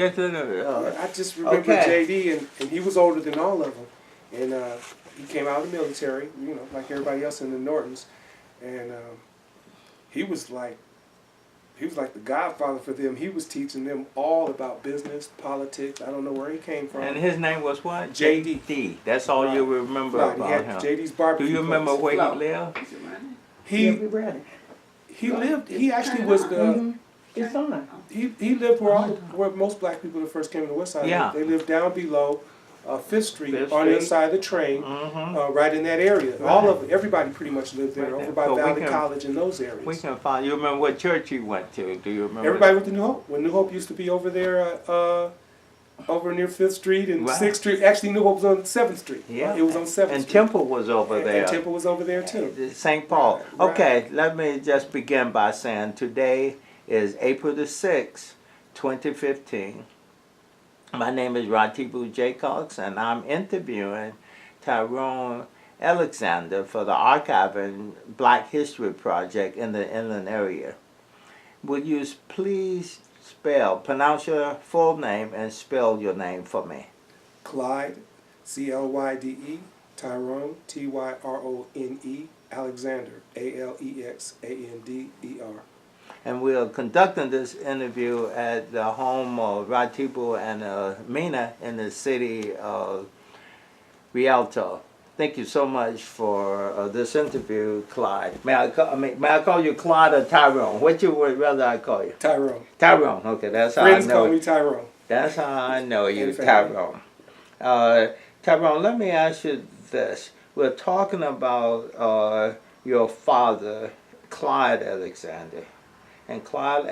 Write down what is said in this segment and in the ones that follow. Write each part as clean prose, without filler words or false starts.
I just remember JD, and he was older than all of them. And he came out of the military, you know, like everybody else in the Nortons. And he was like the godfather for them. He was teaching them all about business, politics. I don't know where he came from. And his name was what? JD. D. That's all you remember about him. JD's barbecue. Do you remember place. where he lived? He lived. He actually was the. His son. He lived where most black people that first came to the Westside. Yeah. They lived down below 5th Street on the other side of the train, right in that area. Right. Everybody pretty much lived there, over by Valley College and those areas. We can find. You remember what church you went to? Do you remember? Everybody went to New Hope. When New Hope used to be over there, over near 5th Street and 6th Street. Actually, New Hope was on 7th Street. Yeah. It was on 7th Street. And Temple was over there. And Temple was over there too. St. Paul. Right. Okay, let me just begin by saying today is April the 6th, 2015. My name is Ratibu Jacocks, and I'm interviewing Tyrone Alexander for the Archiving Black History Project in the inland area. Would you please pronounce your full name and spell your name for me? Clyde, C-L-Y-D-E, Tyrone, T-Y-R-O-N-E, Alexander, A-L-E-X-A-N-D-E-R. And we are conducting this interview at the home of Ratibu and Mina in the city of Rialto. Thank you so much for this interview, Clyde. May I call you Clyde or Tyrone? What you would rather I call you? Tyrone. Tyrone. Okay, that's how Friends I know. call me Tyrone. That's how I know you, Tyrone. Tyrone, let me ask you this. We're talking about your father, Clyde Alexander. And Clyde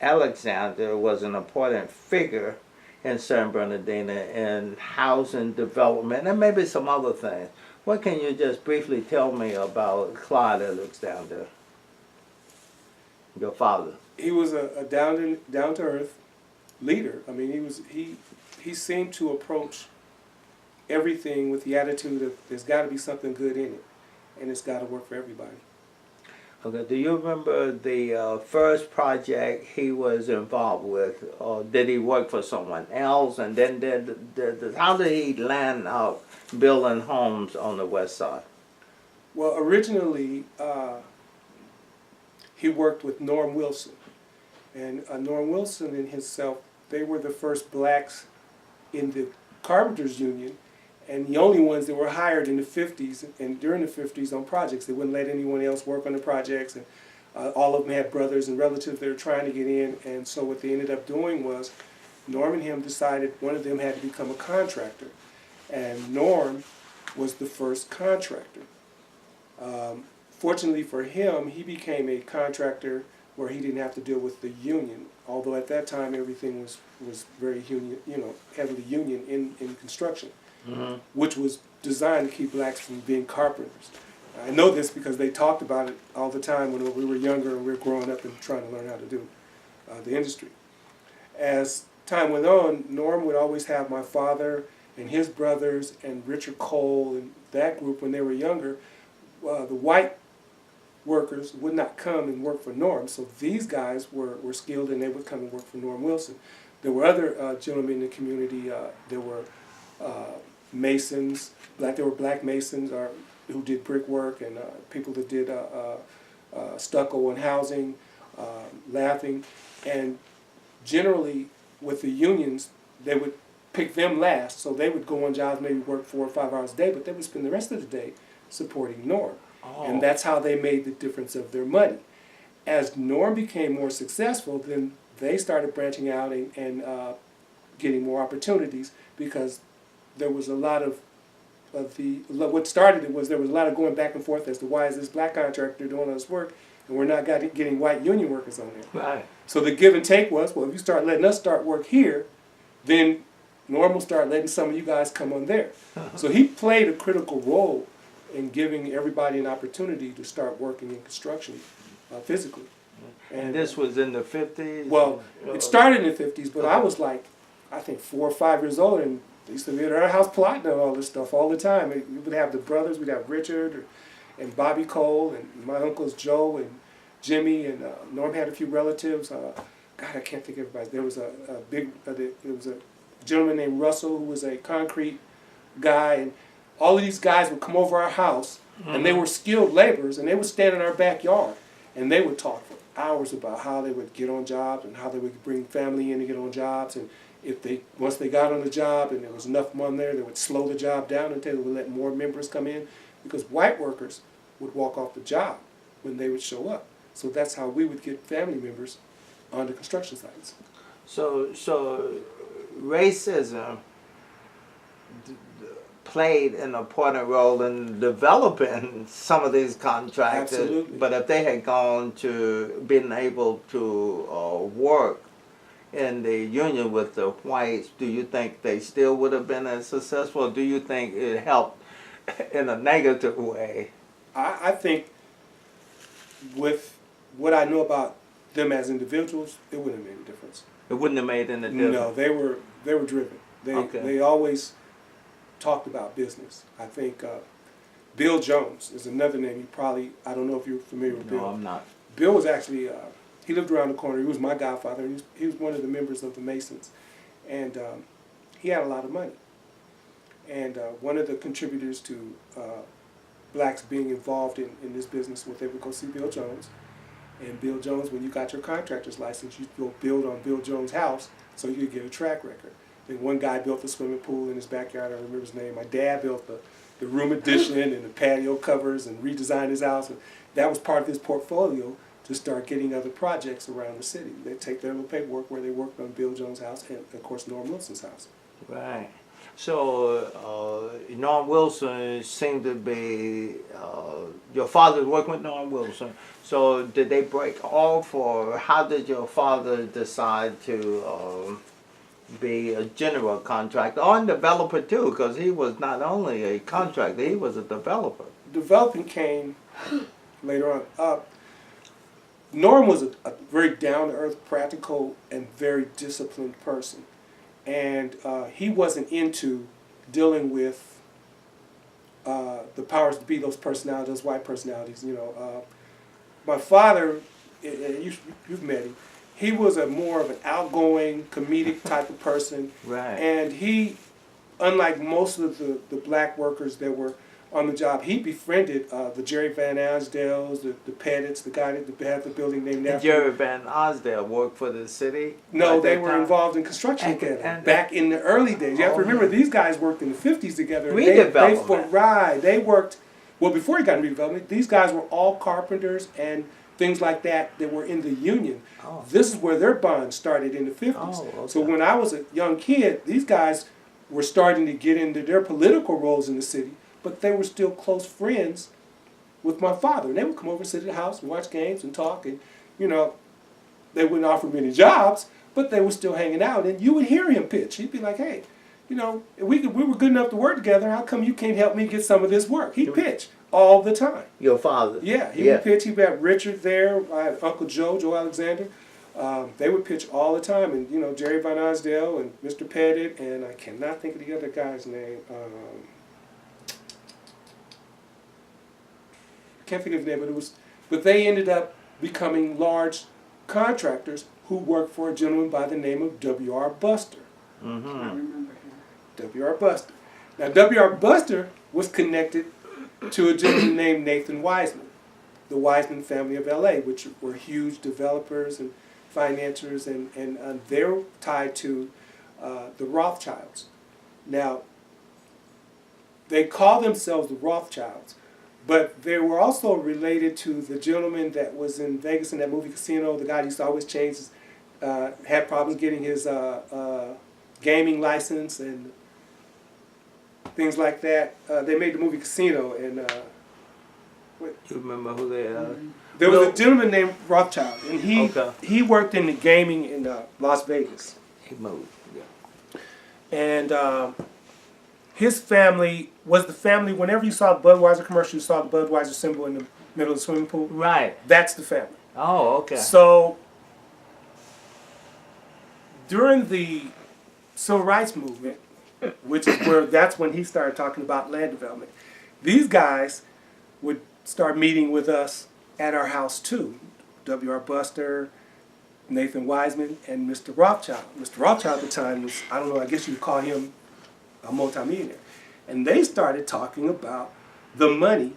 Alexander was an important figure in San Bernardino in housing development and maybe some other things. What can you just briefly tell me about Clyde Alexander, your father? He was a down to earth leader. I mean, he seemed to approach everything with the attitude of there's got to be something good in it, and it's got to work for everybody. Okay, do you remember the first project he was involved with, or did he work for someone else? And then how did he land up building homes on the west side? Well, originally he worked with Norm Wilson, and Norm Wilson and himself, they were the first blacks in the Carpenters Union, and the only ones that were hired in the 50s and during the 50s on projects. They wouldn't let anyone else work on the projects, and all of them had brothers and relatives that were trying to get in. And so what they ended up doing was Norm and him decided one of them had to become a contractor, and Norm was the first contractor. Fortunately for him, he became a contractor where he didn't have to deal with the union, although at that time everything was very union, heavily union in construction. Which was designed to keep blacks from being carpenters. I know this because they talked about it all the time when we were younger and we were growing up and trying to learn how to do the industry. As time went on, Norm would always have my father and his brothers and Richard Cole and that group when they were younger. The white workers would not come and work for Norm, so these guys were skilled and they would come and work for Norm Wilson. There were other gentlemen in the community. There were masons, there were black masons who did brickwork, and people that did stucco and housing, laughing, and generally with the unions they would pick them last, so they would go on jobs, maybe work 4 or 5 hours a day, but they would spend the rest of the day supporting Norm. And that's how they made the difference of their money. As Norm became more successful, then they started branching out and getting more opportunities, because there was a lot of what started it was there was a lot of going back and forth as to why is this black contractor doing all this work and we're not getting white union workers on there. Right. So the give and take was, well, if you start letting us start work here, then Norm will start letting some of you guys come on there. So he played a critical role in giving everybody an opportunity to start working in construction physically. And this was in the 50s? Well, it started in the 50s, but I was like, I think 4 or 5 years old, and they used to be at our house plotting on all this stuff all the time. We would have the brothers, we'd have Richard and Bobby Cole, and my uncles Joe and Jimmy, and Norm had a few relatives. God, I can't think of everybody. There was there was a gentleman named Russell who was a concrete guy, and all of these guys would come over our house, and they were skilled laborers, and they would stand in our backyard, and they would talk for hours about how they would get on jobs and how they would bring family in to get on jobs, and if they once they got on the job and there was enough money there, they would slow the job down until they would let more members come in, because white workers would walk off the job when they would show up. So that's how we would get family members on the construction sites. So racism played an important role in developing some of these contractors. Absolutely. But if they had gone to been able to work in the union with the whites, do you think they still would have been as successful? Or do you think it helped in a negative way? I think with what I know about them as individuals, it wouldn't have made a difference. It wouldn't have made any difference. No, they were driven. They always talked about business. I think Bill Jones is another name. I don't know if you're familiar with Bill. No, I'm not. Bill was actually, he lived around the corner. He was my godfather. He was one of the members of the Masons. And he had a lot of money. And one of the contributors to blacks being involved in this business was they would go see Bill Jones. And Bill Jones, when you got your contractor's license, you'd go build on Bill Jones' house so you could get a track record. Then one guy built a swimming pool in his backyard. I remember his name. My dad built the room addition and the patio covers and redesigned his house. And that was part of his portfolio to start getting other projects around the city. They take their little paperwork where they worked on Bill Jones' house and, of course, Norm Wilson's house. Right. So Norm Wilson seemed to be, your father was working with Norm Wilson. So did they break off, or how did your father decide to be a general contractor or a developer too? Because he was not only a contractor, he was a developer. Developing came later on. Norm was a very down-to-earth, practical, and very disciplined person. And he wasn't into dealing with the powers to be, those personalities, those white personalities. You know, my father, you've met him. He was more of an outgoing, comedic type of person. Right. And he, unlike most of the black workers that were on the job, he befriended the Jerry Van Asdales, the Pettits, the guy that had the building named after him. Jerry Van Asdale worked for the city? No, they were involved in construction together back in the early days. You have to remember, these guys worked in the 50s together. Redevelopment. They worked, well, before he got into redevelopment, these guys were all carpenters and things like that were in the union. Oh. This is where their bond started in the 50s. Oh, okay. So when I was a young kid, these guys were starting to get into their political roles in the city, but they were still close friends with my father. And they would come over and sit at the house and watch games and talk. And, you know, they wouldn't offer me any jobs, but they were still hanging out. And you would hear him pitch. He'd be like, hey, you know, we were good enough to work together. How come you can't help me get some of this work? He'd pitch all the time. Your father? Yeah, he would pitch. He'd have Richard there. I had Uncle Joe Alexander. They would pitch all the time. And, you know, Jerry Van Asdale and Mr. Pettit, and I cannot think of the other guy's name. Can't think of his name, but they ended up becoming large contractors who worked for a gentleman by the name of W.R. Buster. Mm-hmm. I remember him. W.R. Buster. Now, W.R. Buster was connected to a gentleman named Nathan Wiseman, the Wiseman family of L.A., which were huge developers and financiers, and they're tied to the Rothschilds. Now, they call themselves the Rothschilds, but they were also related to the gentleman that was in Vegas in that movie Casino, the guy who used to always change his, had problems getting his gaming license and things like that. They made the movie Casino, and You remember who they are? there was a gentleman named Rothschild, and he worked in the gaming in Las Vegas. He moved, yeah. And his family was the family, whenever you saw a Budweiser commercial, you saw the Budweiser symbol in the middle of the swimming pool. Right. That's the family. Oh, okay. So during the Civil Rights Movement, which is that's when he started talking about land development, these guys would start meeting with us at our house too. W.R. Buster, Nathan Wiseman and Mr. Rothschild. Mr. Rothschild at the time was, I don't know, I guess you would call him a multimillionaire. And they started talking about the money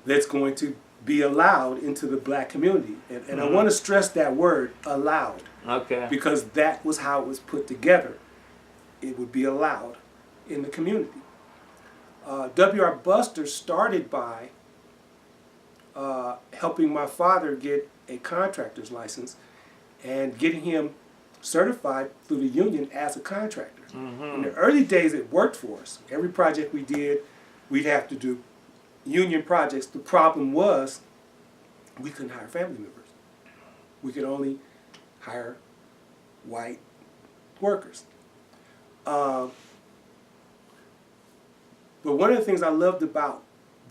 that's going to be allowed into the black community. And I want to stress that word, allowed. Okay. Because that was how it was put together. It would be allowed in the community. W.R. Buster started by helping my father get a contractor's license and getting him certified through the union as a contractor. In the early days, it worked for us. Every project we did, we'd have to do union projects. The problem was we couldn't hire family members. We could only hire white workers. But one of the things I loved about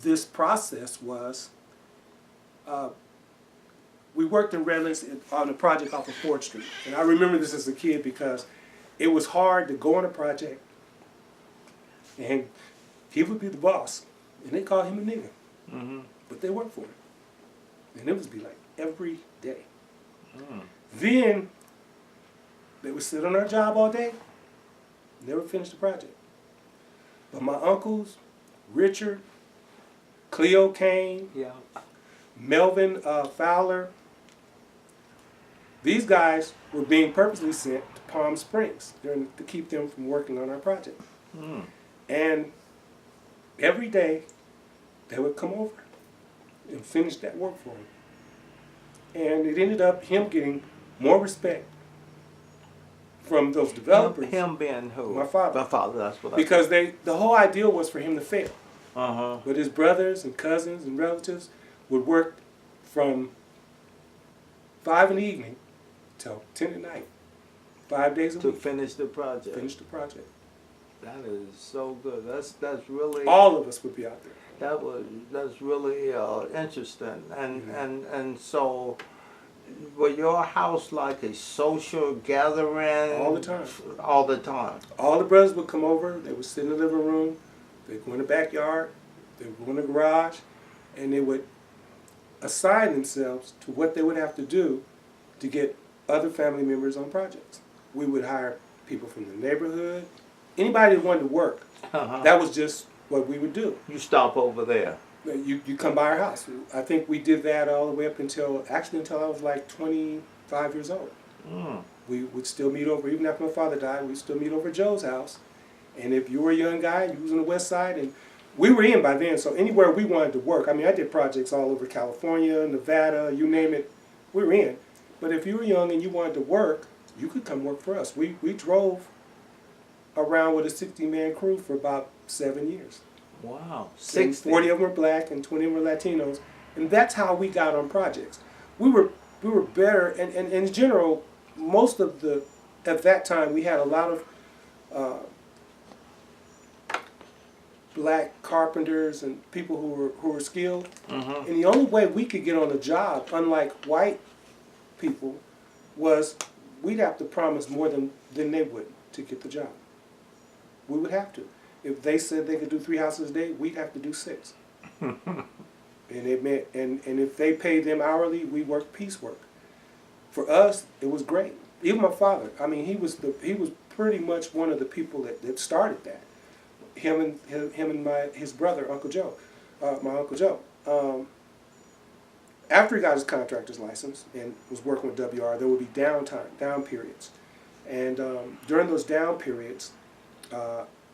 this process was we worked in Redlands on a project off of 4th Street. And I remember this as a kid because it was hard to go on a project and he would be the boss. And they called him a nigger. But they worked for him. And it would be like every day. Then they would sit on our job all day, never finish the project. But my uncles, Richard, Cleo Kane, Melvin Fowler, these guys were being purposely sent to Palm Springs to keep them from working on our project. And every day they would come over and finish that work for him. And it ended up him getting more respect from those developers. Him being who? My father. My father, that's what I Because the whole idea was for him to fail. But his brothers and cousins and relatives would work from 5 in the evening till 10 at night, 5 days a to week. finish the project. Finish the project. That is so good. That's really All of us would be out there. that's really interesting. And so, was your house like a social gathering? All the time. All the time. All the brothers would come over. They would sit in the living room. They'd go in the backyard. They would go in the garage, and they would assign themselves to what they would have to do to get other family members on projects. We would hire people from the neighborhood, anybody that wanted to work. That was just what we would do. You stop over there. You come by our house. I think we did that all the way up until I was like 25 years old. We would still meet over, even after my father died, we'd still meet over at Joe's house. And if you were a young guy, you was on the west side, and we were in by then, so anywhere we wanted to work, I mean, I did projects all over California, Nevada, you name it, we were in. But if you were young and you wanted to work, you could come work for us. We drove around with a 60-man crew for about 7 years. Wow. 60. 40 of them were black and 20 of them were Latinos. And that's how we got on projects. We were better, and in general, most of at that time, we had a lot of black carpenters and people who were skilled. And the only way we could get on a job, unlike white people, was we'd have to promise more than they would to get the job. We would have to. If they said they could do 3 houses a day, we'd have to do 6. And it meant, and if they paid them hourly, we worked piecework. For us, it was great. Even my father, I mean, he was pretty much one of the people that started that. Him and his brother, Uncle Joe, my Uncle Joe. After he got his contractor's license and was working with WR, there would be down periods. And during those down periods,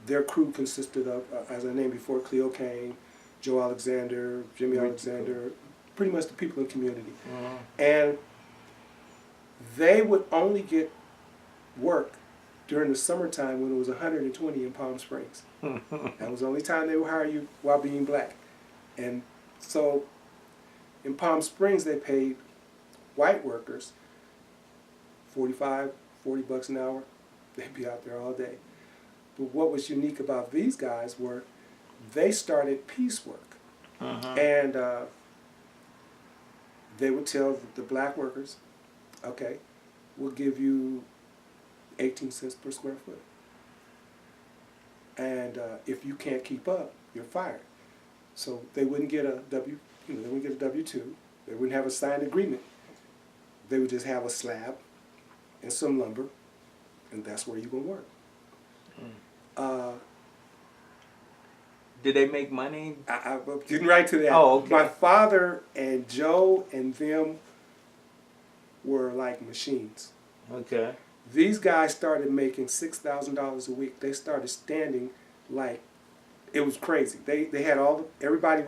their crew consisted of, as I named before, Cleo Kane, Joe Alexander, Jimmy Alexander, pretty much the people in the community. And they would only get work during the summertime when it was 120 in Palm Springs. That was the only time they would hire you while being black. And so in Palm Springs, they paid white workers $45, $40 an hour. They'd be out there all day. But what was unique about these guys were they started piecework. And they would tell the black workers, okay, we'll give you 18 cents per square foot. And if you can't keep up, you're fired. So they wouldn't get a W-2. They wouldn't have a signed agreement. They would just have a slab and some lumber, and that's where you're going to work. Did they make money? I'm getting right to that. Oh, okay. My father and Joe and them were like machines. Okay. These guys started making $6,000 a week. They started standing like it was crazy. They had everybody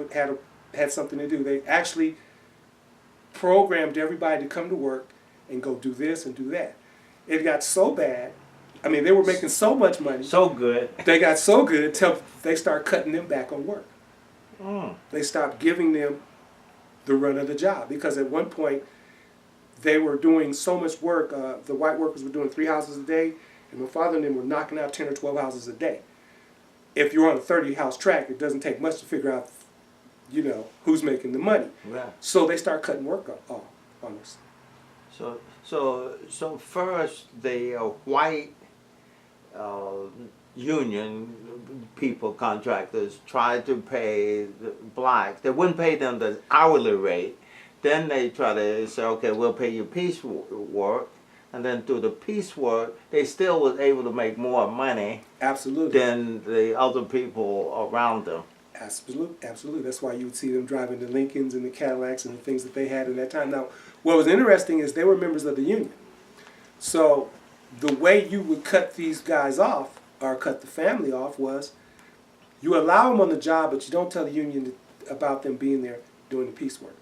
had something to do. They actually programmed everybody to come to work and go do this and do that. It got so bad. I mean, they were making so much money. So good. They got so good until they started cutting them back on work. Mm. They stopped giving them the run of the job because at one point they were doing so much work. The white workers were doing 3 houses a day, and my father and them were knocking out 10 or 12 houses a day. If you're on a 30-house track, it doesn't take much to figure out, who's making the money. Right. So they start cutting work off on us. So first the white union people, contractors, tried to pay the blacks. They wouldn't pay them the hourly rate. Then they try to say, okay, we'll pay you piece work. And then through the piece work, they still was able to make more money. Absolutely. Than the other people around them. Absolutely. That's why you would see them driving the Lincolns and the Cadillacs and the things that they had at that time. Now, what was interesting is they were members of the union. So the way you would cut these guys off, or cut the family off, was you allow them on the job, but you don't tell the union about them being there doing the piecework.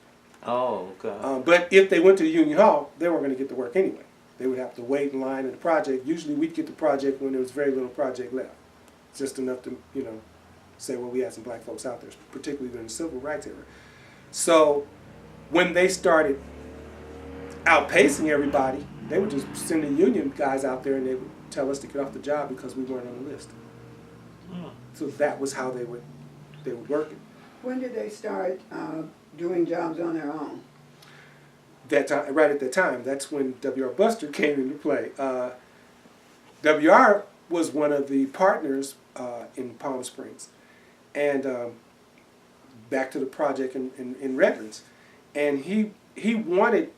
Oh, okay. But if they went to the union hall, they weren't going to get the work anyway. They would have to wait in line in the project. Usually we'd get the project when there was very little project left. Just enough to, say, well, we had some black folks out there, particularly during the civil rights era. So when they started outpacing everybody, they would just send the union guys out there and they would tell us to get off the job because we weren't on the list. Mm. So that was how they would work it. When did they start doing jobs on their own? That time, right at that time, that's when W.R. Buster came into play. W.R. was one of the partners in Palm Springs, and back to the project in Redlands, and he wanted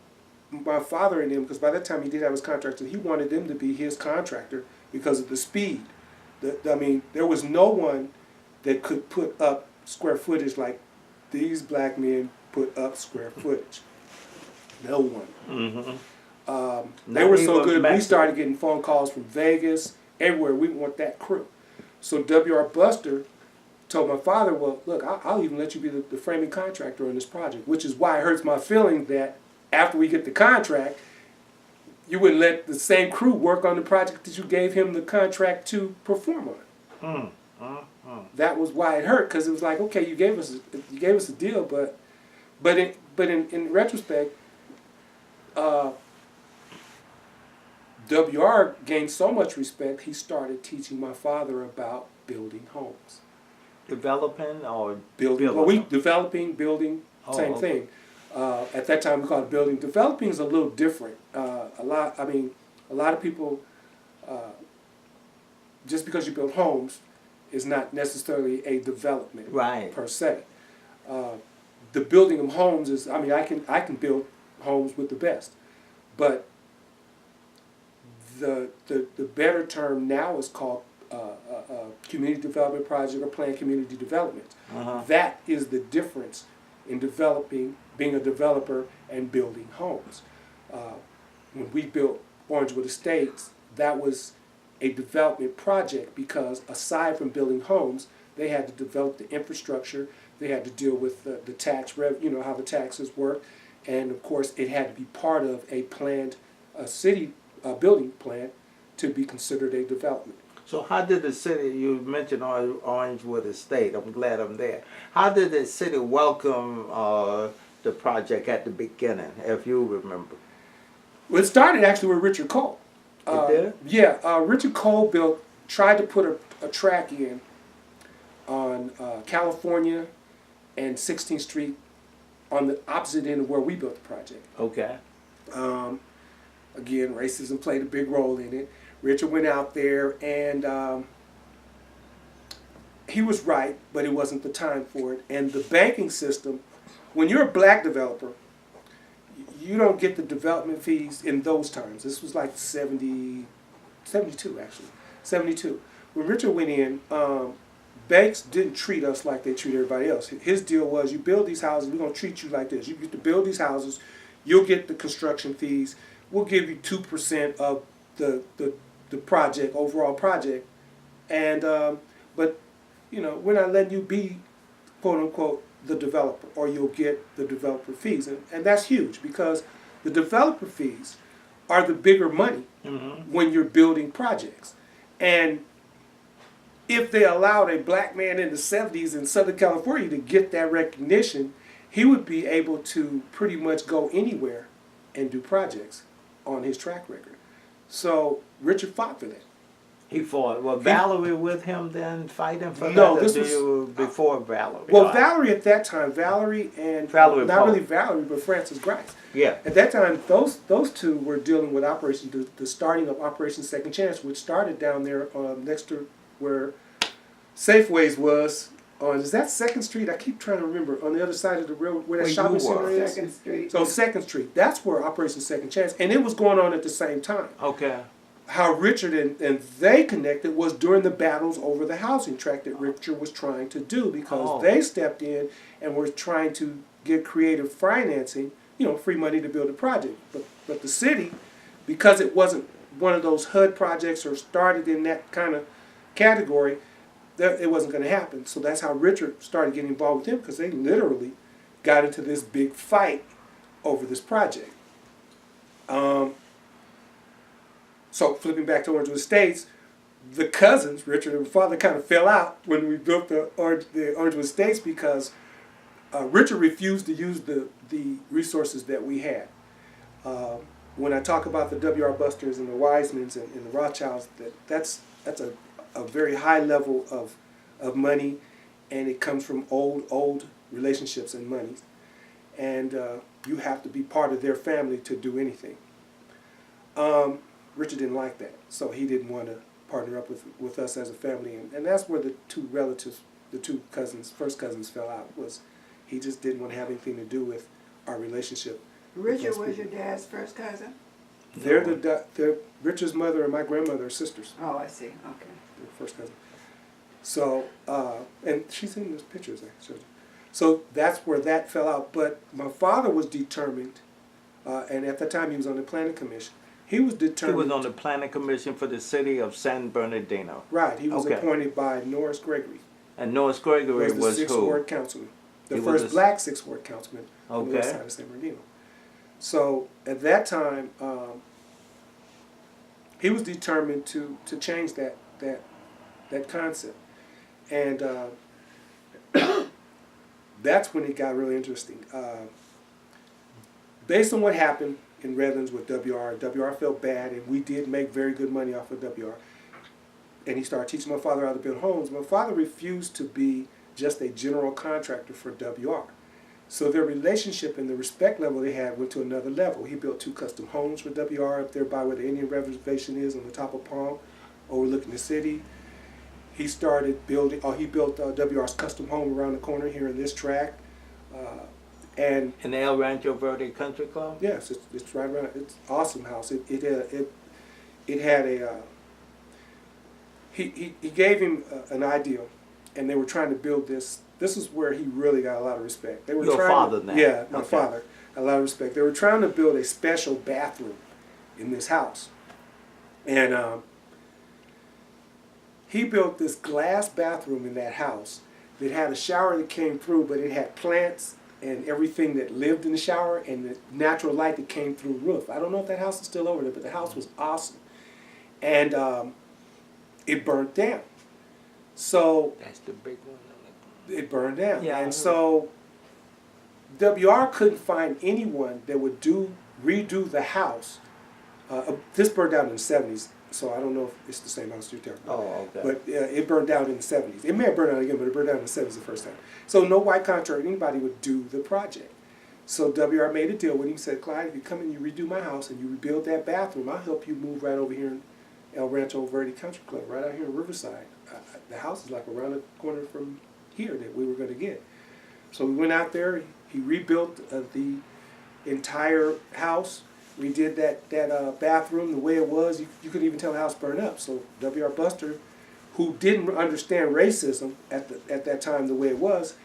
my father and him, because by that time he did have his contractor, he wanted them to be his contractor because of the speed. There was no one that could put up square footage like these black men put up square footage. No one. Mm-hmm. They were so good, we started getting phone calls from Vegas, everywhere. We want that crew. So W.R. Buster told my father, well, look, I'll even let you be the framing contractor on this project, which is why it hurts my feelings that after we get the contract, you wouldn't let the same crew work on the project that you gave him the contract to perform on. That was why it hurt, because it was like, okay, you gave us a deal, but in retrospect, W.R. gained so much respect, he started teaching my father about building homes. Developing or building? Well, developing, building, same thing. At that time, we called it building. Developing is a little different. A lot of people, just because you build homes, is not necessarily a development, right, per se. The building of homes is, I can build homes with the best, but the better term now is called community development project or planned community development. That is the difference in developing, being a developer, and building homes. When we built Orangewood Estates, that was a development project because aside from building homes, they had to develop the infrastructure, they had to deal with the tax revenue, how the taxes work, and of course it had to be part of a planned city building plan to be considered a development. So how did the city, you mentioned Orangewood Estate, I'm glad I'm there. How did the city welcome the project at the beginning, if you remember? Well, it started actually with Richard Cole. It did? Yeah, Richard Cole tried to put a track in on California and 16th Street on the opposite end of where we built the project. Okay. Again, racism played a big role in it. Richard went out there and he was right, but it wasn't the time for it. And the banking system, when you're a black developer, you don't get the development fees in those times. This was like 72 actually, 72. When Richard went in, banks didn't treat us like they treat everybody else. His deal was, you build these houses, we're going to treat you like this. You get to build these houses, you'll get the construction fees, we'll give you 2% of the project, overall project, and but you know, we're not letting you be, quote unquote, the developer, or you'll get the developer fees, and that's huge because the developer fees are the bigger money when you're building projects. And if they allowed a black man in the 70s in Southern California to get that recognition, he would be able to pretty much go anywhere and do projects on his track record. So Richard fought for that. He fought. Was Valerie with him then fighting for that? No, this was before Valerie. Well, Valerie at that time, Valerie Pope. not really Valerie, but Frances Grice. Yeah. At that time, those two were dealing with the starting of Operation Second Chance, which started down there next to where Safeways was. Is that 2nd Street? I keep trying to remember. On the other side of the railroad, where that shopping center is? 2nd Street. So 2nd Street. That's where Operation Second Chance, and it was going on at the same time. Okay. How Richard and they connected was during the battles over the housing tract that Richard was trying to do, because they stepped in and were trying to get creative financing, you know, free money to build a project. But the city, because it wasn't one of those HUD projects or started in that kind of category, it wasn't going to happen. So that's how Richard started getting involved with him, because they literally got into this big fight over this project. So flipping back to Orangewood Estates, the cousins, Richard and father, kind of fell out when we built the Orangewood Estates, because Richard refused to use the resources that we had. When I talk about the W.R. Busters and the Wisemans and the Rothschilds, that's a very high level of money, and it comes from old relationships and money. And you have to be part of their family to do anything. Richard didn't like that, so he didn't want to partner up with us as a family, and that's where the two relatives, the two cousins, first cousins, fell out. Was he just didn't want to have anything to do with our relationship. Richard was your dad's first cousin? They're Richard's mother and my grandmother are sisters. Oh, I see. Okay. They're first cousin. So and she's in those pictures I showed you. So that's where that fell out. But my father was determined, and at the time he was on the planning commission. He was determined. He was on the planning commission for the city of San Bernardino. Right. He was appointed by Norris Gregory. And Norris Gregory was the 6th who? Ward councilman. The first black 6th Ward councilman on the west side of San Bernardino. So at that time, he was determined to change that concept. And that's when it got really interesting. Based on what happened in Redlands with WR felt bad, and we did make very good money off of WR. And he started teaching my father how to build homes. My father refused to be just a general contractor for WR. So their relationship and the respect level they had went to another level. He built 2 custom homes for WR up there by where the Indian Reservation is on the top of Palm, overlooking the city. He started building, he built WR's custom home around the corner here in this tract. And in the El Rancho Verde Country Club? Yes, it's right around. It's an awesome house. It had a. He gave him an idea, and they were trying to build this. This is where he really got a lot of respect. They were Your father now? Yeah, my father. A lot of respect. They were trying to build a special bathroom in this house, and he built this glass bathroom in that house that had a shower that came through, but it had plants and everything that lived in the shower and the natural light that came through the roof. I don't know if that house is still over there, but the house was awesome. And it burnt down. So that's the big one. It burned down. Yeah, and so WR couldn't find anyone that would redo the house. This burned down in the 70s, so I don't know if it's the same house you're talking about. Oh, okay. But it burned down in the 70s. It may have burned out again, but it burned down in the 70s the first time. So no white contractor, anybody would do the project. So WR made a deal with him. He said, Clyde, if you come and you redo my house and you rebuild that bathroom, I'll help you move right over here in El Rancho Verde Country Club, right out here in Riverside. The house is like around the corner from here that we were going to get. So we went out there. He rebuilt the entire house, redid that bathroom the way it was. You couldn't even tell the house burned up. So W.R. Buster, who didn't understand racism at that time the way it was,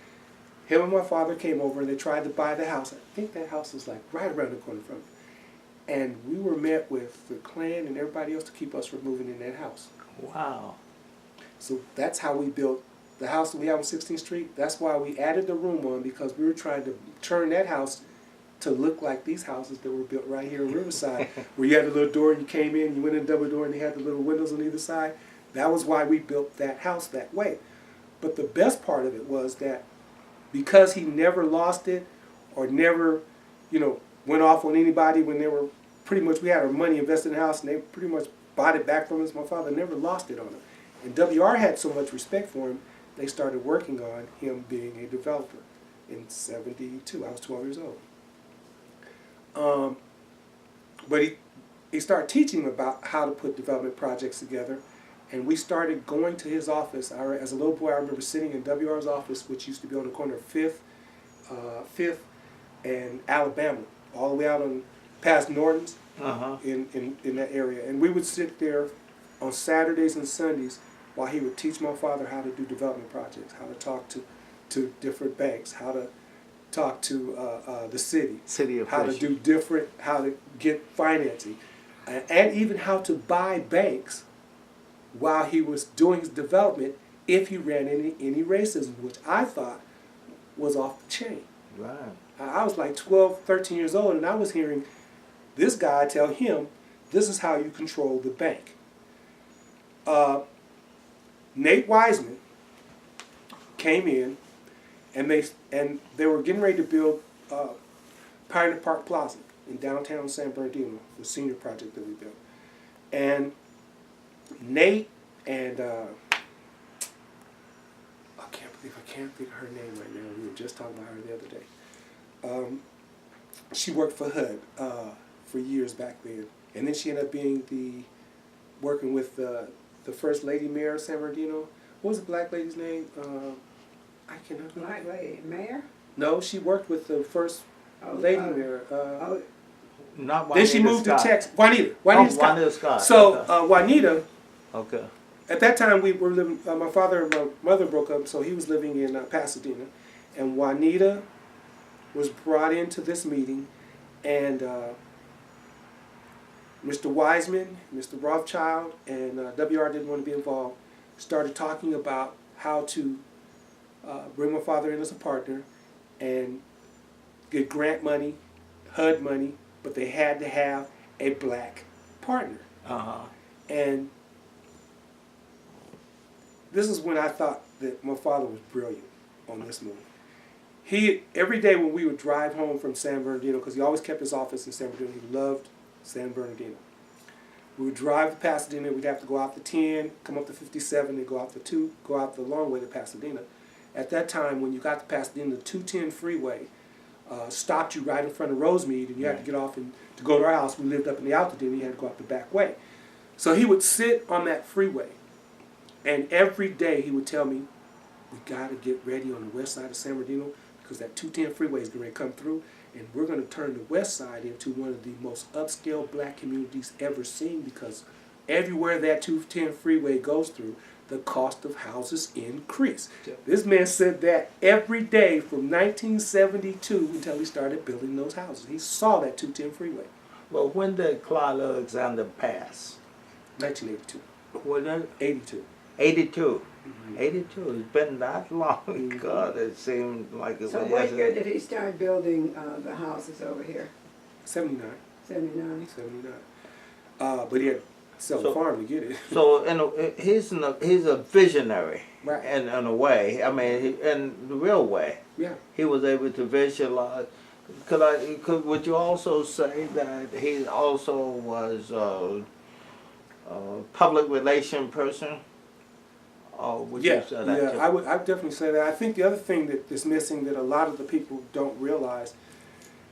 him and my father came over and they tried to buy the house. I think that house is like right around the corner from me. And we were met with the Klan and everybody else to keep us from moving in that house. Wow. So that's how we built the house that we have on 16th Street. That's why we added the room on, because we were trying to turn that house to look like these houses that were built right here in Riverside, where you had a little door and you came in, you went in a double door and they had the little windows on either side. That was why we built that house that way. But the best part of it was that because he never lost it or never, went off on anybody when they were pretty much, we had our money invested in the house and they pretty much bought it back from us. My father never lost it on him. And WR had so much respect for him, they started working on him being a developer in '72. I was 12 years old. But he started teaching him about how to put development projects together. And we started going to his office. As a little boy, I remember sitting in WR's office, which used to be on the corner of 5th and Alabama, all the way out on past Norton's in that area. And we would sit there on Saturdays and Sundays while he would teach my father how to do development projects, how to talk to different banks, how to talk to the city how to get financing, and even how to buy banks while he was doing his development if he ran any racism, which I thought was off the chain. Right. I was like 12, 13 years old, and I was hearing this guy tell him, this is how you control the bank. Nate Wiseman came in, and they were getting ready to build Pioneer Park Plaza in downtown San Bernardino, the senior project that we built. And Nate and I can't think of her name right now. We were just talking about her the other day. She worked for HUD for years back then, and then she ended up working with the first lady mayor of San Bernardino. What was the black lady's name? I cannot. Black lady mayor? No, she worked with the first lady mayor. Not Juanita. Then she moved Scott. to Texas. Juanita Scott. Juanita Scott. So okay. Juanita. Okay. At that time, we were living. My father and my mother broke up, so he was living in Pasadena, and Juanita was brought into this meeting, and Mr. Wiseman, Mr. Rothschild, and WR didn't want to be involved. Started talking about how to bring my father in as a partner and get grant money, HUD money, but they had to have a black partner. And this is when I thought that my father was brilliant on this move. Every day when we would drive home from San Bernardino, because he always kept his office in San Bernardino, he loved San Bernardino. We would drive to Pasadena, we'd have to go out the 10, come up to 57, then go out the 2, go out the long way to Pasadena. At that time, when you got to Pasadena, the 210 freeway stopped you right in front of Rosemead, and you had to get off and to go to our house. We lived up in the Altadena, you had to go out the back way. So he would sit on that freeway, and every day he would tell me, we got to get ready on the west side of San Bernardino because that 210 freeway is going to come through, and we're going to turn the west side into one of the most upscale black communities ever seen, because everywhere that 210 freeway goes through, the cost of houses increase. This man said that every day from 1972 until he started building those houses. He saw that 210 freeway. Well, when did Clyde Alexander pass? 1982. Was that 82. 82? Mm-hmm. 82. It's been that long. Mm-hmm. God, it seemed like it was So what year did he start building the houses over here? 79. 79. 79. But he had to sell the farm to get it. So he's a visionary, right. in a way. I mean, in the real way. Yeah. He was able to visualize. Would you also say that he also was a public relation person? Or would you say that too? I would definitely say that. I think the other thing that is missing that a lot of the people don't realize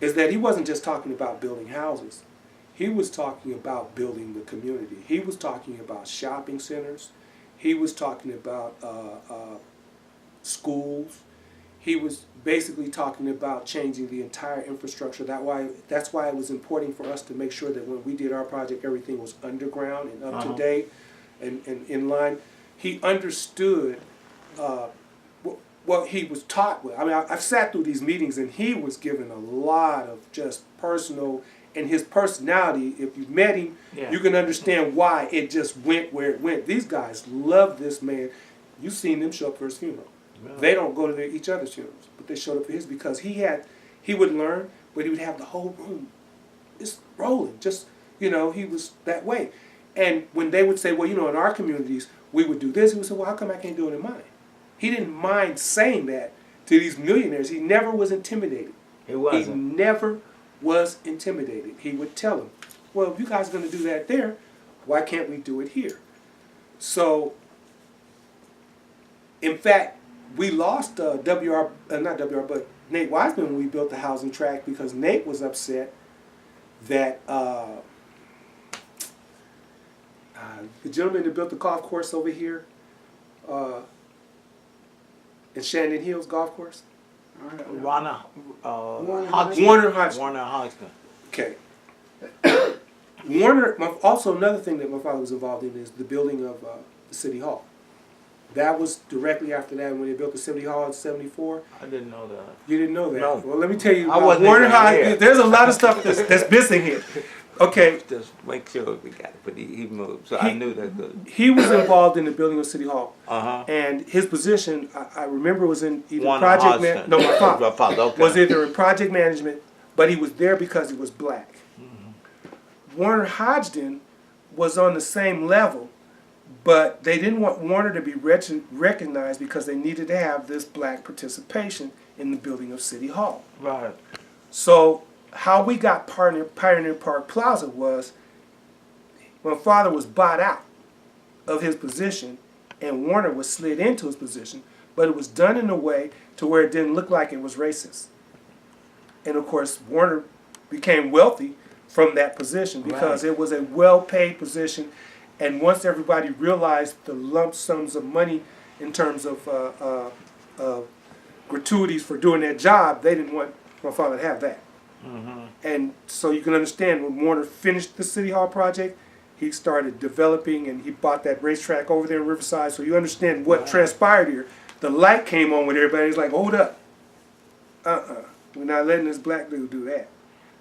is that he wasn't just talking about building houses. He was talking about building the community. He was talking about shopping centers. He was talking about schools. he was basically talking about changing the entire infrastructure. That's why it was important for us to make sure that when we did our project, everything was underground and up to date and in line. He understood what he was taught with. I mean, I've sat through these meetings, and he was given a lot of just personal, and his personality, if you met him, you can understand why it just went where it went. These guys love this man. You've seen them show up for his funeral. Really? They don't go to each other's funerals, but they showed up for his because he would learn, but he would have the whole room just rolling. Just, he was that way. And when they would say, well, in our communities, we would do this, he would say, well, how come I can't do it in mine? He didn't mind saying that to these millionaires. He never was intimidated. He wasn't. He never was intimidated. He would tell them, well, if you guys are going to do that there, why can't we do it here? So, in fact, we lost not WR, but Nate Wiseman when we built the housing tract because Nate was upset that the gentleman that built the golf course over here in Shandon Hills Golf Course. Warner Hodgson. Okay. Warner. Also, another thing that my father was involved in is the building of the city hall. That was directly after that when they built the city hall in '74. I didn't know that. You didn't know that? No. Well, let me tell you. I wasn't Warner even Hodgson. here. There's a lot of stuff that's missing here. Okay. Just make sure we got it, but he moved, so I knew that good. He was involved in the building of City Hall, Uh-huh. and his position, I remember, was in either Warner project Hodgson. no, my father Okay. was either in project management, but he was there because he was black. Warner Hodgson was on the same level, but they didn't want Warner to be recognized because they needed to have this black participation in the building of City Hall. Right. So how we got Pioneer Park Plaza was my father was bought out of his position and Warner was slid into his position, but it was done in a way to where it didn't look like it was racist. And of course, Warner became wealthy from that position because it was a well-paid position. And once everybody realized the lump sums of money in terms of gratuities for doing their job, they didn't want my father to have that. And so you can understand when Warner finished the City Hall project, he started developing and he bought that racetrack over there in Riverside. So you understand what transpired here. The light came on with everybody. It's like, hold up. We're not letting this black dude do that.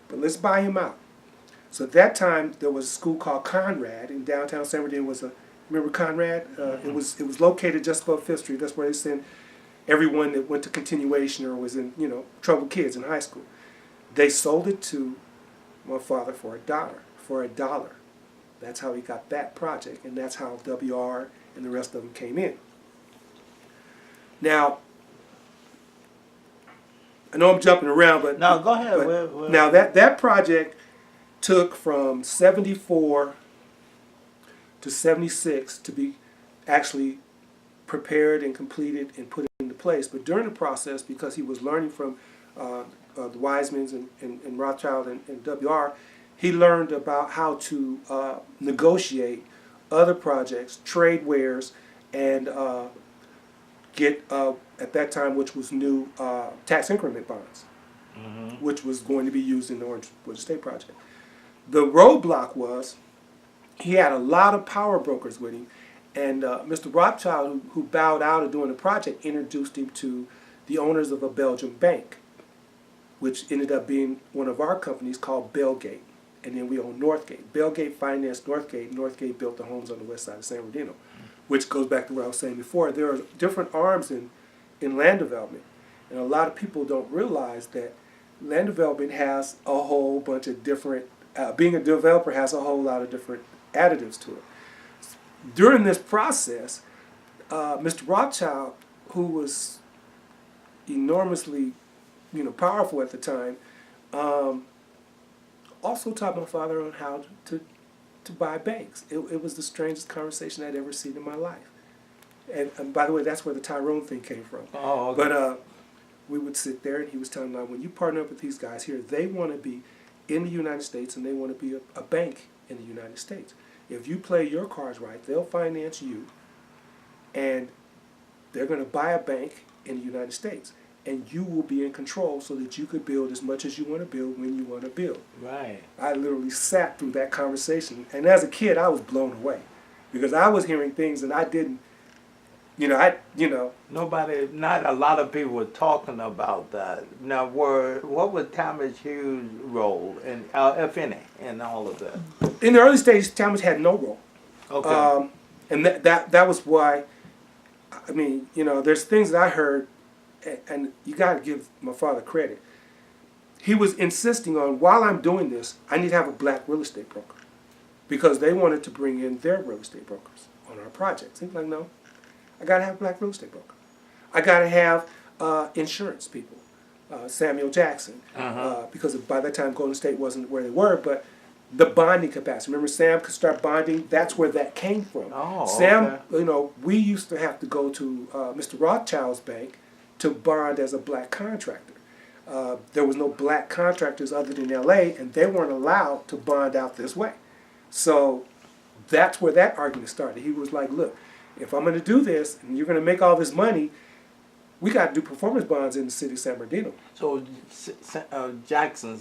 But let's buy him out. So at that time, there was a school called Conrad in downtown San Bernardino. Remember Conrad? It was located just above Fifth Street. That's where they sent everyone that went to continuation or was in, troubled kids in high school. They sold it to my father for $1. That's how he got that project, and that's how WR and the rest of them came in. Now, I know I'm jumping around, but no, go ahead. Now that project took from '74 to '76 to be actually prepared and completed and put into place. But during the process, because he was learning from the Wisemans and Rothschild and WR, he learned about how to negotiate other projects, trade wares, and get, at that time, which was new, tax increment bonds, which was going to be used in the Orange State project. The roadblock was he had a lot of power brokers with him, and Mr. Rothschild, who bowed out of doing the project, introduced him to the owners of a Belgian bank, which ended up being one of our companies called Belgate. And then we own Northgate. Belgate financed Northgate. Northgate built the homes on the west side of San Bernardino, which goes back to what I was saying before. There are different arms in land development. And a lot of people don't realize that land development has a whole bunch of different, being a developer has a whole lot of different additives to it. During this process, Mr. Rothschild, who was enormously powerful at the time, also taught my father on how to buy banks. It was the strangest conversation I'd ever seen in my life. And by the way, that's where the Tyrone thing came from. Oh, okay. But we would sit there and he was telling me, when you partner up with these guys here, they want to be in the United States and they want to be a bank in the United States. If you play your cards right, they'll finance you and they're going to buy a bank in the United States. and you will be in control so that you could build as much as you want to build when you want to build. Right. I literally sat through that conversation, and as a kid, I was blown away because I was hearing things that I didn't, Nobody, not a lot of people were talking about that. Now, what was Thomas Hughes' role, in, if any, in all of that? In the early stages, Talmadge had no role. Okay. And that was why, I mean, there's things that I heard, and you got to give my father credit. He was insisting on, while I'm doing this, I need to have a black real estate broker because they wanted to bring in their real estate brokers on our projects. He was like, no, I got to have a black real estate broker. I got to have insurance people, Samuel Jackson, because by that time Golden State wasn't where they were, but the bonding capacity. Remember, Sam could start bonding. That's where that came from. Oh, Sam, okay. We used to have to go to Mr. Rothschild's bank to bond as a black contractor. There was no black contractors other than L.A., and they weren't allowed to bond out this way. So that's where that argument started. He was like, look, if I'm going to do this, and you're going to make all this money, we got to do performance bonds in the city of San Bernardino. So Sam Jackson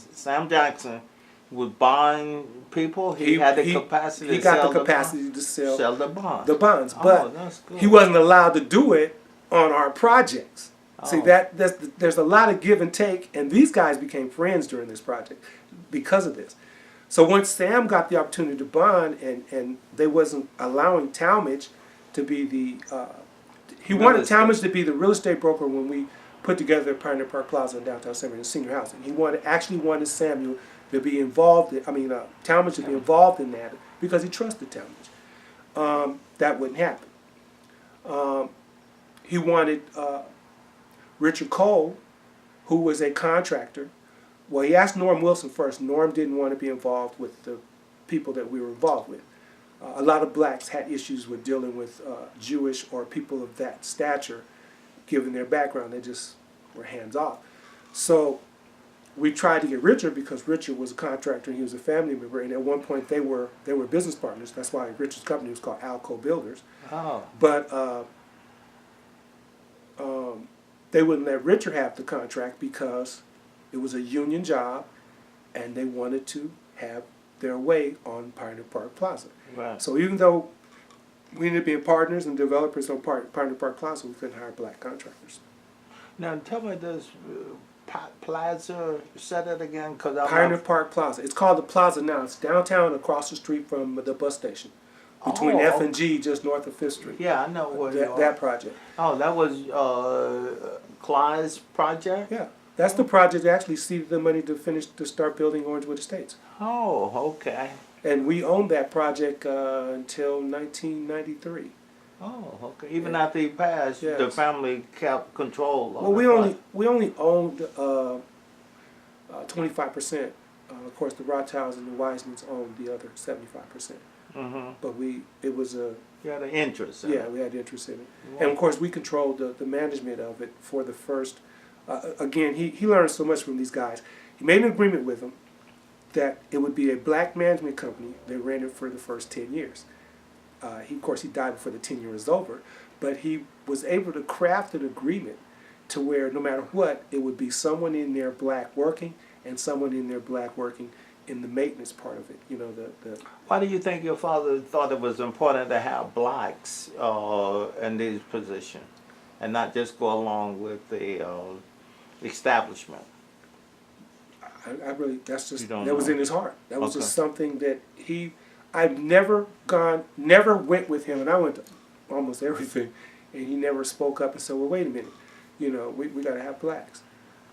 would bond people. He had the capacity. He to got sell the capacity to sell the bonds. The bonds, Oh, but that's good. he wasn't allowed to do it on our projects. See, there's a lot of give and take, and these guys became friends during this project because of this. So once Sam got the opportunity to bond, and they wasn't allowing Talmadge to be the, he wanted Talmadge to be the real estate broker when we put together Pioneer Park Plaza in downtown San Bernardino senior housing. He actually wanted Samuel to be involved. Talmadge to be involved in that because he trusted Talmadge. That wouldn't happen. He wanted Richard Cole, who was a contractor. Well, he asked Norm Wilson first. Norm didn't want to be involved with the people that we were involved with. A lot of blacks had issues with dealing with Jewish or people of that stature, given their background. They just were hands off. So we tried to get Richard because Richard was a contractor and he was a family member. And at one point they were business partners. That's why Richard's company was called Alco Builders. Oh. But they wouldn't let Richard have the contract because it was a union job, and they wanted to have their way on Pioneer Park Plaza. Right. So even though we ended up being partners and developers on Pioneer Park Plaza, we couldn't hire black contractors. Now tell me this plaza, said it again, because Pioneer Park Plaza. It's called the Plaza now. It's downtown across the street from the bus station. Between F and G, just north of 5th Street. Yeah, I know where you are. That project. Oh, that was Clyde's project? Yeah. That's the project that actually seeded the money to start building Orangewood Estates. Oh, okay. And we owned that project until 1993. Oh, okay. Even after he passed, the family kept control. Well, we only owned 25%. Of course, the Rothschilds and the Wisemans owned the other 75%. But it was a. You had an interest. Yeah, we had interest in it, and of course we controlled the management of it for the first. Again, he learned so much from these guys. He made an agreement with them that it would be a black management company that ran it for the first 10 years. Of course, he died before the 10 years was over, but he was able to craft an agreement to where no matter what, it would be someone in there black working and someone in there black working in the maintenance part of it. Why do you think your father thought it was important to have blacks in these positions and not just go along with the establishment? I really, that was know. in his heart. That was just something that I've never went with him, and I went to almost everything, and he never spoke up and said, well, wait a minute, we got to have blacks.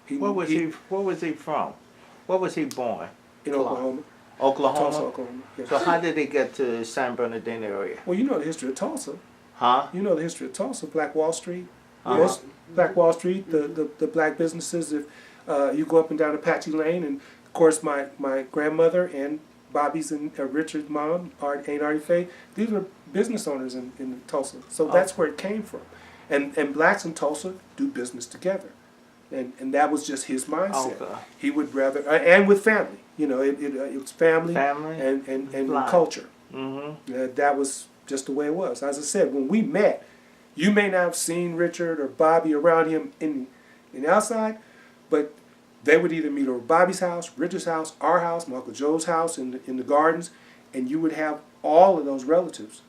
Where was he from? Where was he born? In Oklahoma. Oklahoma? Tulsa, Oklahoma. Yes. So how did he get to San Bernardino area? Well, you know the history of Tulsa. Huh? You know the history of Tulsa, Black Wall Street. Yes, Black Wall Street, the black businesses. If you go up and down Apache Lane, and of course my grandmother and Bobby's and Richard's mom, Aunt Artie Faye, these were business owners in Tulsa. So that's where it came from. And blacks in Tulsa do business together. And that was just his mindset. Okay. He would rather, and with family. It was family and culture. That was just the way it was. As I said, when we met, you may not have seen Richard or Bobby around him in in the outside, but they would either meet over Bobby's house, Richard's house, our house, my Uncle Joe's house in the gardens, and you would have all of those relatives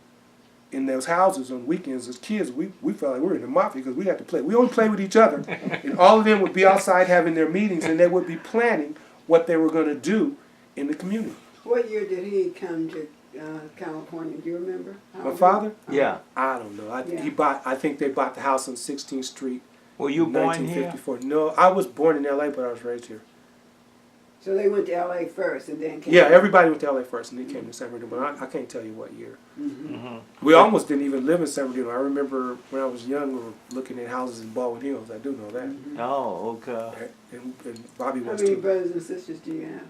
in those houses on weekends. As kids, we felt like we were in the mafia because we had to play. We only played with each other, and all of them would be outside having their meetings, and they would be planning what they were going to do in the community. What year did he come to California? Do you remember? My father? Yeah. I don't know. Yeah. I think they bought the house on 16th Street. Were you in born here? 1954. No, I was born in L.A., but I was raised here. So they went to L.A. first and then came. Yeah, everybody went to L.A. first, and then came to San Bernardino. But I can't tell you what year. We almost didn't even live in San Bernardino. I remember when I was young, we were looking at houses in Baldwin Hills. I do know that. Oh, okay. And Bobby How was many too. brothers and sisters do you have?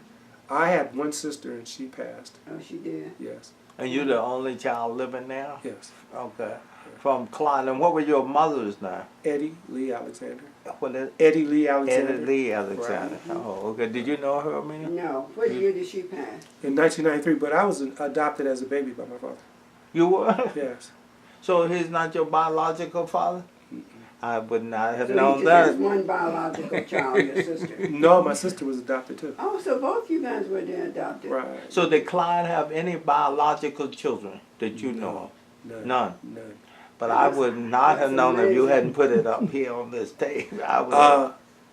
I had one sister, and she passed. Oh, she did. Yes. And you're the only child living now? Yes. Okay. From Clyde. And what were your mother's name? Eddie Lee Alexander. What is Eddie Lee Alexander. Eddie Lee Alexander. Oh, okay. Did you know her, Mina? No. What year did she pass? In 1993, but I was adopted as a baby by my father. You were? Yes. So he's not your biological father? I would not have So known you just has that. one biological child, your sister. No, my sister was adopted too. Oh, so both you guys were then adopted. Right. So did Clyde have any biological children that you know of? None. None. None. But I would not have That's known if you amazing. hadn't put it up here on this tape. I would.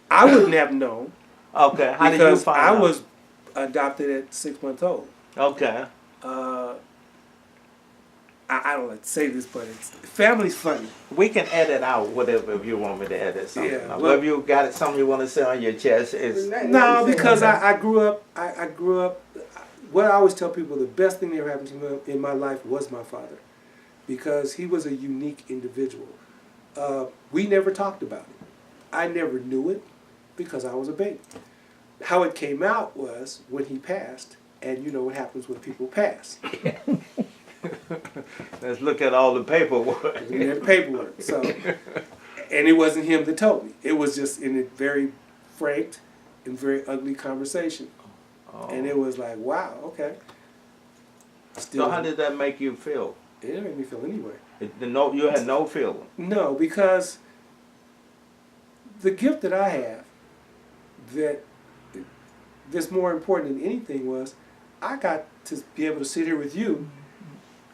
I wouldn't have known Okay. How did you because find I out? was adopted at 6 months old. Okay. I don't like to say this, but family's funny. We can edit out whatever if you want me to edit something. Yeah, Now, well- if you got something you want to say on your chest, is No, because I grew up. I grew up. What I always tell people, the best thing that ever happened to me in my life was my father, because he was a unique individual. We never talked about it. I never knew it because I was a baby. How it came out was when he passed, and you know what happens when people pass. let's look at all the paperwork. We had paperwork. So, and it wasn't him that told me. It was just in a very frank and very ugly conversation. Oh. And it was like, wow, okay. So how did that make you feel? It didn't make me feel any way. You had no feeling. No, because the gift that I have that's more important than anything was I got to be able to sit here with you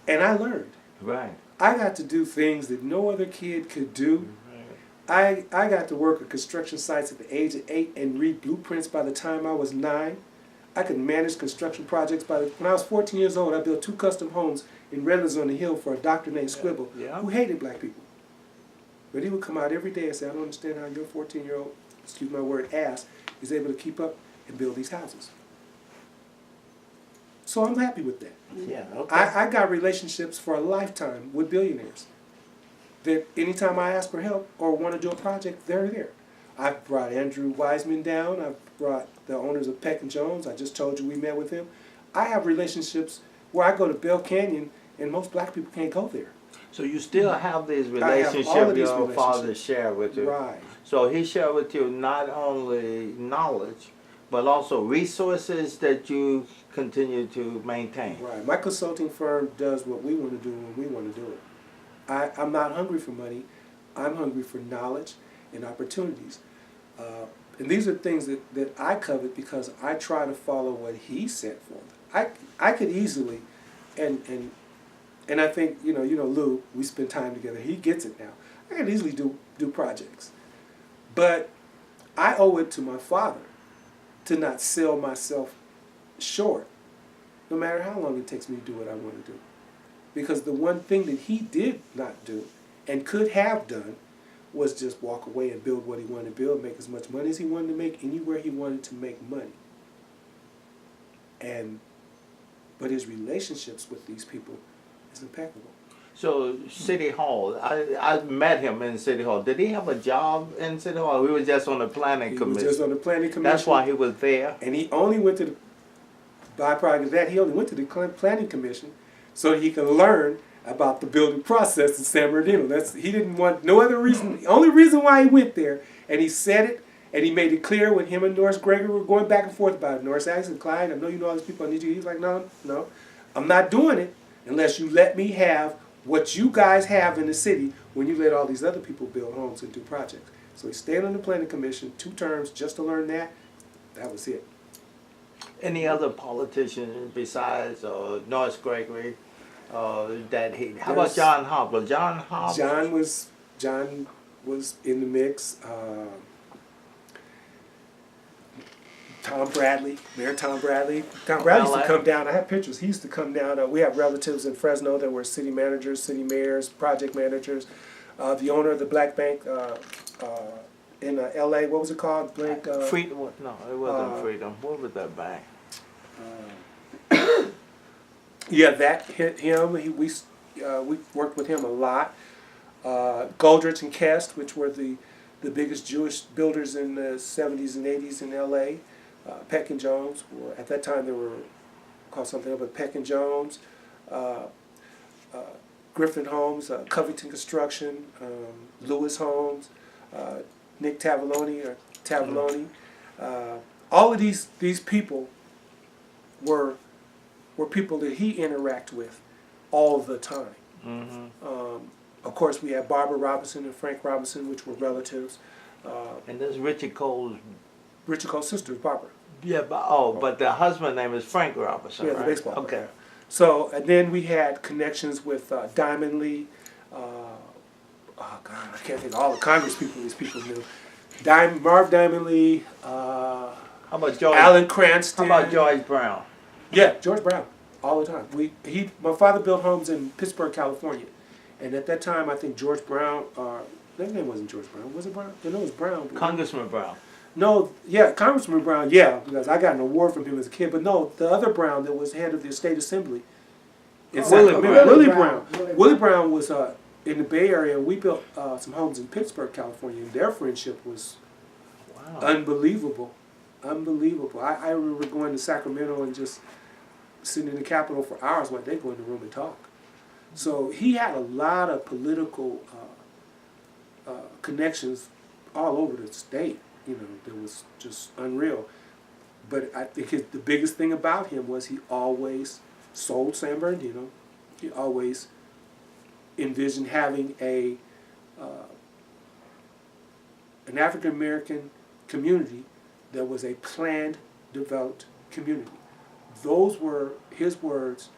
and I learned. Right. I got to do things that no other kid could do. I got to work at construction sites at the age of 8 and read blueprints by the time I was 9. I could manage construction projects when I was 14 years old. I built 2 custom homes in Redlands on the Hill for a doctor named Squibble who hated black people. But he would come out every day and say, I don't understand how your 14-year-old, excuse my word, ass, is able to keep up and build these houses. So I'm happy with that. Yeah. Okay. I got relationships for a lifetime with billionaires that anytime I ask for help or want to do a project, they're there. I've brought Andrew Wiseman down. I've brought the owners of Peck and Jones. I just told you we met with him. I have relationships where I go to Bell Canyon and most black people can't go there. So you still have these I have all relationships of these your father relationships. shared with you. Right. So he shared with you not only knowledge, but also resources that you continue to maintain. Right. My consulting firm does what we want to do when we want to do it. I'm not hungry for money. I'm hungry for knowledge and opportunities. And these are things that I covet because I try to follow what he set forth. I could easily, and I think, you know Lou, we spend time together. He gets it now. I could easily do projects. But I owe it to my father to not sell myself short, no matter how long it takes me to do what I want to do. Because the one thing that he did not do and could have done was just walk away and build what he wanted to build, make as much money as he wanted to make anywhere he wanted to make money. But his relationships with these people is impeccable. So City Hall, I met him in City Hall. Did he have a job in City Hall? We were just on the planning He commission. was just on the planning commission. That's why he was there. And he only went to the byproduct of that. He only went to the planning commission so he could learn about the building process in San Bernardino. He didn't want no other reason. The only reason why he went there, and he said it, and he made it clear when him and Norris Gregory were going back and forth about it. Norris asked him, Clyde, I know you know all these people, I need you. He's like, no, I'm not doing it unless you let me have what you guys have in the city when you let all these other people build homes and do projects. So he stayed on the planning commission 2 terms just to learn that. That was it. Any other politician besides Norris Gregory that he? How about John Hopper? John was in the mix. Tom Bradley, Mayor Tom Bradley. Tom Bradley used to come down. I have pictures. He used to come down. We have relatives in Fresno that were city managers, city mayors, project managers. The owner of the Black Bank in L.A., what was it called? Freedom? No, it wasn't Freedom. What was that bank? Yeah, that hit him. We worked with him a lot. Goldrich and Kest, which were the biggest Jewish builders in the 70s and 80s in L.A. Peck and Jones, or at that time they were called something else, but Peck and Jones, Griffin Homes, Covington Construction, Lewis Homes, Nick Tavallone. All of these people were people that he interacted with all the time. Mm-hmm. Of course, we had Barbara Robinson and Frank Robinson, which were relatives. And there's Richard Cole's sister, Barbara. Yeah, but the husband name is Frank Robinson, Yeah, right? the baseball player. Okay. So, and then we had connections with Diamond Lee. Oh God, I can't think of all the Congress people these people knew. Marv Diamond Lee. How about George? Alan Cranston. How about George Brown? Yeah, George Brown, all the time. My father built homes in Pittsburgh, California, and at that time, I think George Brown. That name wasn't George Brown. Was it Brown? No, it was Brown. Congressman Brown. No, yeah, Congressman Brown, yeah, because I got an award from him as a kid. But no, the other Brown that was head of the state assembly. Willie Brown. Willie Brown was in the Bay Area. We built some homes in Pittsburgh, California, and their friendship was unbelievable. Unbelievable. I remember going to Sacramento and just sitting in the Capitol for hours while they go in the room and talk. So he had a lot of political connections all over the state. You know, that was just unreal. But I think the biggest thing about him was he always sold San Bernardino. He always envisioned having an African American community that was a planned, developed community. Those were his words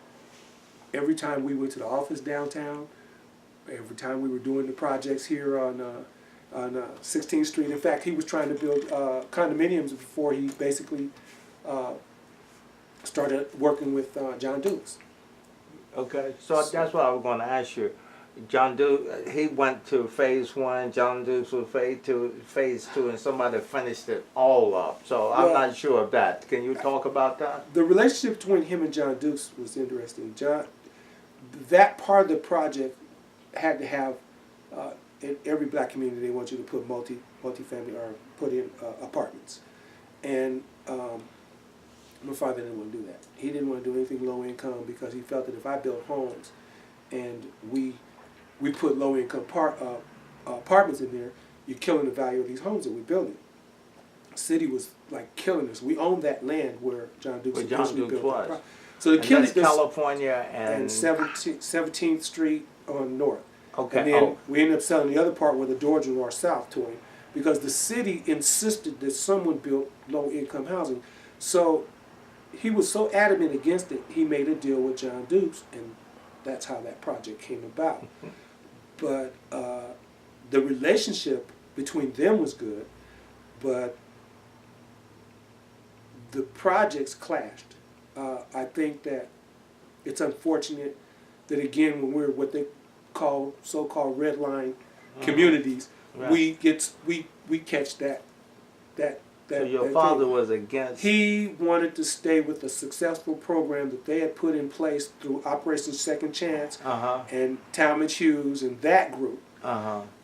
every time we went to the office downtown, every time we were doing the projects here on 16th Street. In fact, he was trying to build condominiums before he basically started working with John Dukes. Okay, so that's what I was going to ask you. John Dukes, he went to phase 1, John Dukes was phase 2, and somebody finished it all up. So I'm not sure of that. Can you talk about that? The relationship between him and John Dukes was interesting. That part of the project had to have, in every black community, they want you to put multi-family or put in apartments. And my father didn't want to do that. He didn't want to do anything low income because he felt that if I built homes and we put low income apartments in there, you're killing the value of these homes that we're building. The city was like killing us. We owned that land where John Dukes was. So the killing California and 17th Street on north. Okay. And then we ended up selling the other part where the doors were south to him because the city insisted that someone built low income housing. So he was so adamant against it, he made a deal with John Dukes, and that's how that project came about. But the relationship between them was good, but the projects clashed. I think that it's unfortunate that, again, when we're what they call so-called red line communities, we catch that. So your father was against. He wanted to stay with the successful program that they had put in place through Operation Second Chance and Talmadge Hughes and that group,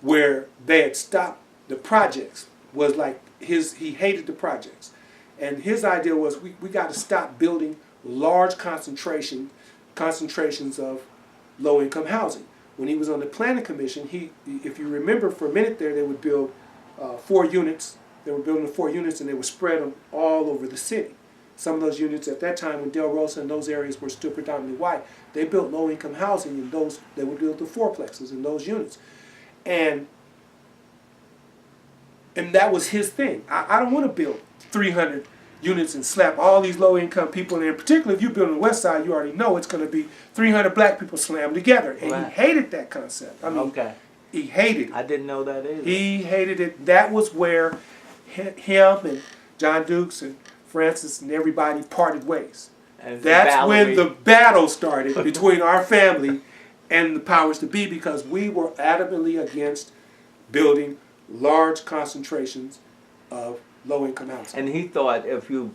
where they had stopped the projects. Was like he hated the projects, and his idea was we got to stop building large concentrations of low-income housing. When he was on the planning commission, if you remember, for a minute there, they would build 4 units. They were building 4 units, and they would spread them all over the city. Some of those units at that time, when Del Rosa and those areas were still predominantly white, they built low-income housing in those. They would build the fourplexes in those units, and And that was his thing. I don't want to build 300 units and slap all these low-income people in there. Particularly if you build on the west side, you already know it's going to be 300 black people slammed together. And Right. he hated that concept. I mean, Okay. he hated it. I didn't know that either. He hated it. That was where him and John Dukes and Francis and everybody parted ways. And That's Valerie- when the battle started between our family and the powers to be, because we were adamantly against building large concentrations of low-income housing. And he thought if you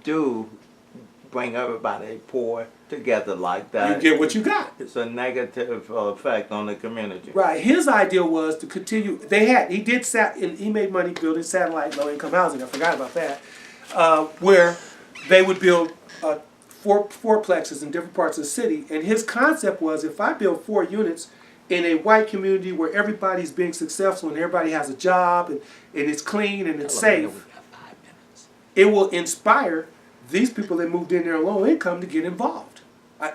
do bring everybody poor together like that, You get what you got. it's a negative effect on the community. Right. His idea was to continue. He made money building satellite low-income housing. I forgot about that. Where they would build fourplexes in different parts of the city. And his concept was, if I build 4 units in a white community where everybody's being successful and everybody has a job and it's clean and it's safe, it will inspire these people that moved in there low income to get involved. I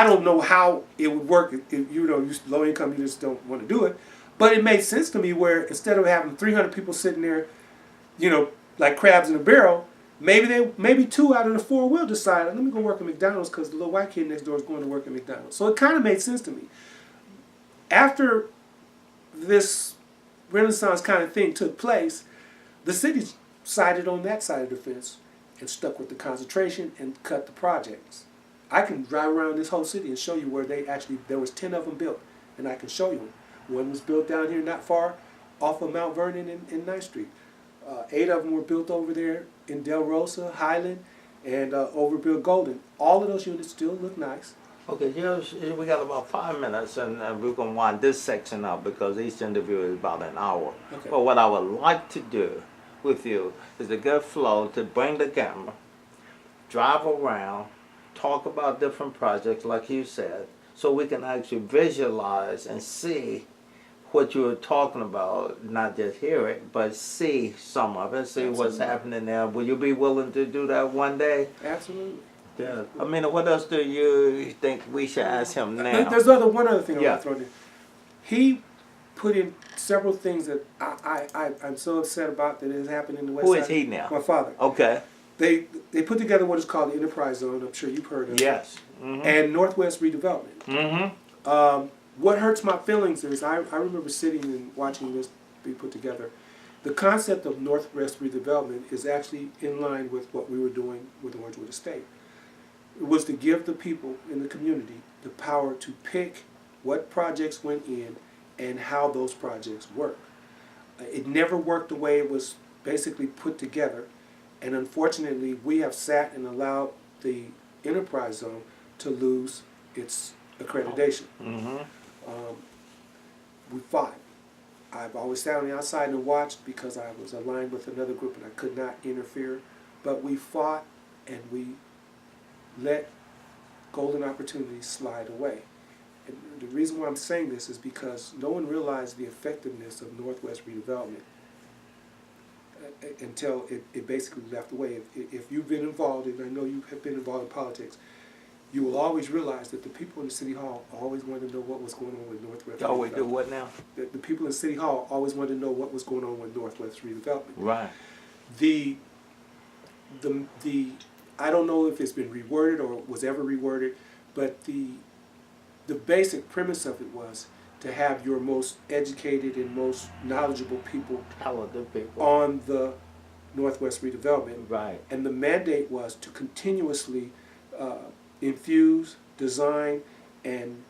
don't know how it would work if you low income, you just don't want to do it. But it made sense to me where instead of having 300 people sitting there, like crabs in a barrel, maybe 2 out of the 4 will decide, let me go work at McDonald's because the little white kid next door is going to work at McDonald's. So it kind of made sense to me. After this Renaissance kind of thing took place, the city sided on that side of the fence and stuck with the concentration and cut the projects. I can drive around this whole city and show you where there was 10 of them built, and I can show you them. One was built down here not far off of Mount Vernon in 9th Street. 8 of them were built over there in Del Rosa, Highland, and over Bill Golden. All of those units still look nice. Okay, we got about 5 minutes, and we're going to wind this section up because each interview is about an hour. Okay. But what I would like to do with you is to get Flo to bring the camera, drive around, talk about different projects like you said, so we can actually visualize and see what you were talking about, not just hear it, but see some of it, see what's happening there. Will you be willing to do that one day? Absolutely. Yeah. I mean, what else do you think we should ask him now? There's one other thing I Yeah. want to throw in. He put in several things that I'm so upset about that has happened in the West Who Side. is he now? My father. Okay. They put together what is called the Enterprise Zone. I'm sure you've heard of it. Yes. Mm-hmm. And Northwest Redevelopment. Mm-hmm. What hurts my feelings is I remember sitting and watching this be put together. The concept of Northwest Redevelopment is actually in line with what we were doing with Orangewood Estate. It was to give the people in the community the power to pick what projects went in and how those projects work. It never worked the way it was basically put together, and unfortunately we have sat and allowed the Enterprise Zone to lose its accreditation. Mm-hmm. We fought. I've always sat on the outside and watched because I was aligned with another group and I could not interfere, but we fought and we let golden opportunities slide away. And the reason why I'm saying this is because no one realized the effectiveness of Northwest Redevelopment until it basically left away. If you've been involved, and I know you have been involved in politics, you will always realize that the people in the City Hall always wanted to know what was going on with Northwest Redevelopment. Always do what now? The people in City Hall always wanted to know what was going on with Northwest Redevelopment. Right. The I don't know if it's been reworded or was ever reworded, but the basic premise of it was to have your most educated and most knowledgeable people Talented people. on the Northwest Redevelopment. Right. And the mandate was to continuously infuse, design, and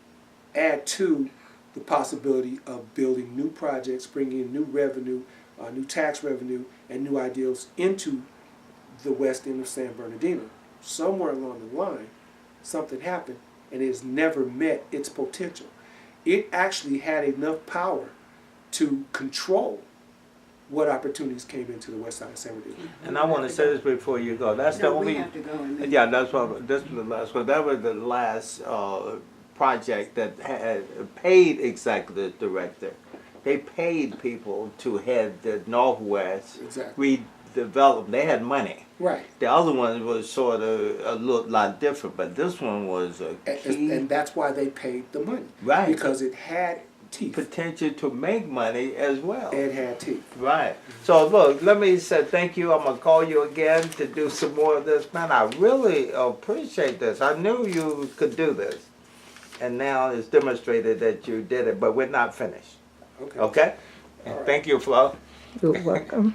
add to the possibility of building new projects, bringing in new revenue, new tax revenue, and new ideals into the west end of San Bernardino. Somewhere along the line, something happened, and it has never met its potential. It actually had enough power to control what opportunities came into the west side of San Bernardino. And I want to say this before you go. That's the only. We have to go. And then Yeah, that's what. This was the last one. That was the last project that had paid executive director. They paid people to head the Northwest Exactly. redevelopment. They had money. Right. The other one was sort of a lot different, but this one was a key. And that's why they paid the money. Right. Because it had teeth. potential to make money as well. And had teeth. Right. So look, let me say thank you. I'm gonna call you again to do some more of this. Man, I really appreciate this. I knew you could do this. And now it's demonstrated that you did it, but we're not finished. Okay. Okay? And All right. thank you, Flo. You're welcome.